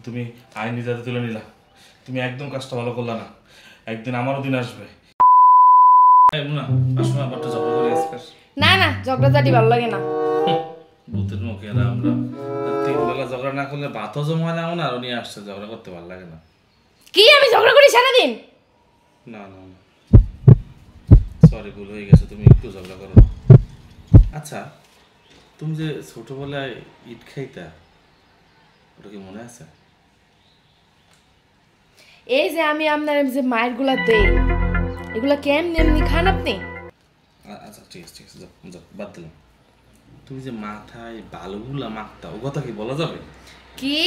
তুমি আইন নিজেতে তুলে নিলা, তুমি একদম কাজটা ভালো করলা না। একদিন আমারও দিন আসবে। না না, ঝগড়াঝাটি ভালো লাগে না। ভূতের মুখে আমরা 3 বেলা ঝগড়া না করলে ভাতও জমা হয় না, আর উনি আসছে ঝগড়া করতে ভালো লাগে না। কি আমি ঝগড়া করি সারাদিন? না না সরি, ভুল হয়ে গেছে, তুমি একটু ঝগড়া করো। আচ্ছা, তুমি যে ছোটবেলায় ইট খাইতা, ওটা কি মনে আছে? এই যে আমি আপনার যে মায়ের গুলা দেই, এগুলা কেমনি এমনি খান আপনি? আচ্ছা ঠিক আছে ঠিক আছে, যাও যাও, বাদ দিলাম। তুমি যে মাথায় বালুগুলা মাখতা, ও কথা কি বলা যাবে? কি?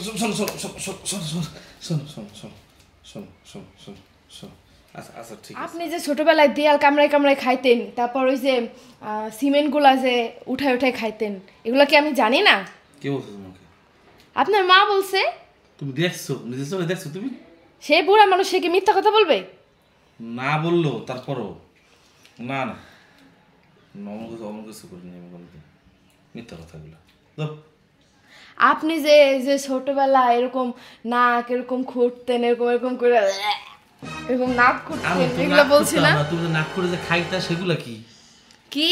শোনো শোনো শোনো শোনো শোনো শোনো শোনো শোনো শোনো শোনো শোনো শোনো আচ্ছা আচ্ছা ঠিক আছে। আপনি যে ছোটবেলায় দেয়াল কামড়ায় কামড়ায় খাইতেন, তারপর ওই যে সিমেন্টগুলা যে উঠায় উঠায় খাইতেন, এগুলা কি আমি জানি না? কে বলছো তোমাকে? আপনার মা বলছে। তুমি দেখছো, নিজের চোখে দেখছো তুমি? সে বুড়া মানুষ, সে কি মিথ্যা কথা বলবে? না বললো তারপরও না না অমন কিছু অমন কিছু করিনি আমি কোনোদিন, মিথ্যা কথাগুলো। আপনি যে যে ছোটবেলা এরকম নাক এরকম খুঁড়তেন, এরকম এরকম করে এরকম নাক খুঁড়তেন, এগুলো বলছি না? তুমি নাক করে যে খাইতা সেগুলা কি? কি?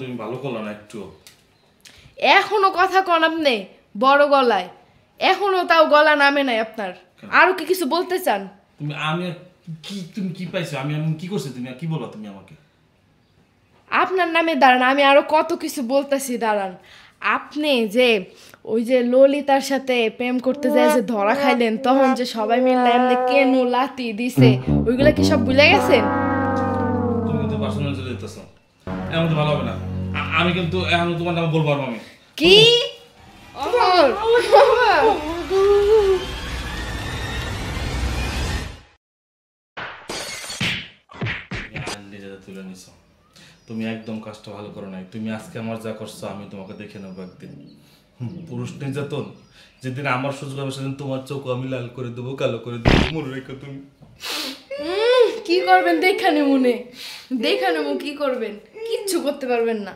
তুমি ভালো করলো না একটু। এখনো কথা কন আপনি বড় গলায়, এখনো তাও গলা নামে নাই আপনার। আরো কি কিছু বলতে চান? তুমি আমি কি, তুমি কি পাইছো? আমি আমি কি করছি? তুমি কি বলো তুমি আমাকে? আপনার নামে দাঁড়ান, আমি আরো কত কিছু বলতেছি, দাঁড়ান। আপনি যে ওই যে ললিতার সাথে প্রেম করতে যায় যে ধরা খাইলেন, তখন যে সবাই মিলে এমনি কেন লাতি দিছে, ওইগুলা কি সব ভুলে গেছেন? তুমি কিন্তু পার্সোনাল চলে যেতেছো, এমন তো ভালো হবে না। আমি কিন্তু এখন তোমার নাম বলবো আমি। কি? নিজেদের তুলে নিছো, তুমি একদম কাজটা ভালো করো নাই। তুমি আজকে আমার যা করছো আমি তোমাকে দেখে নেবো একদিন। পুরুষ নির্যাতন যেদিন আমার সুযোগ হবে সেদিন তোমার চোখ আমি লাল করে দেবো, কালো করে দেবো, মনে রেখো তুমি। কি করবেন দেখানে মনে, দেখানে কি করবেন? কিচ্ছু করতে পারবেন না।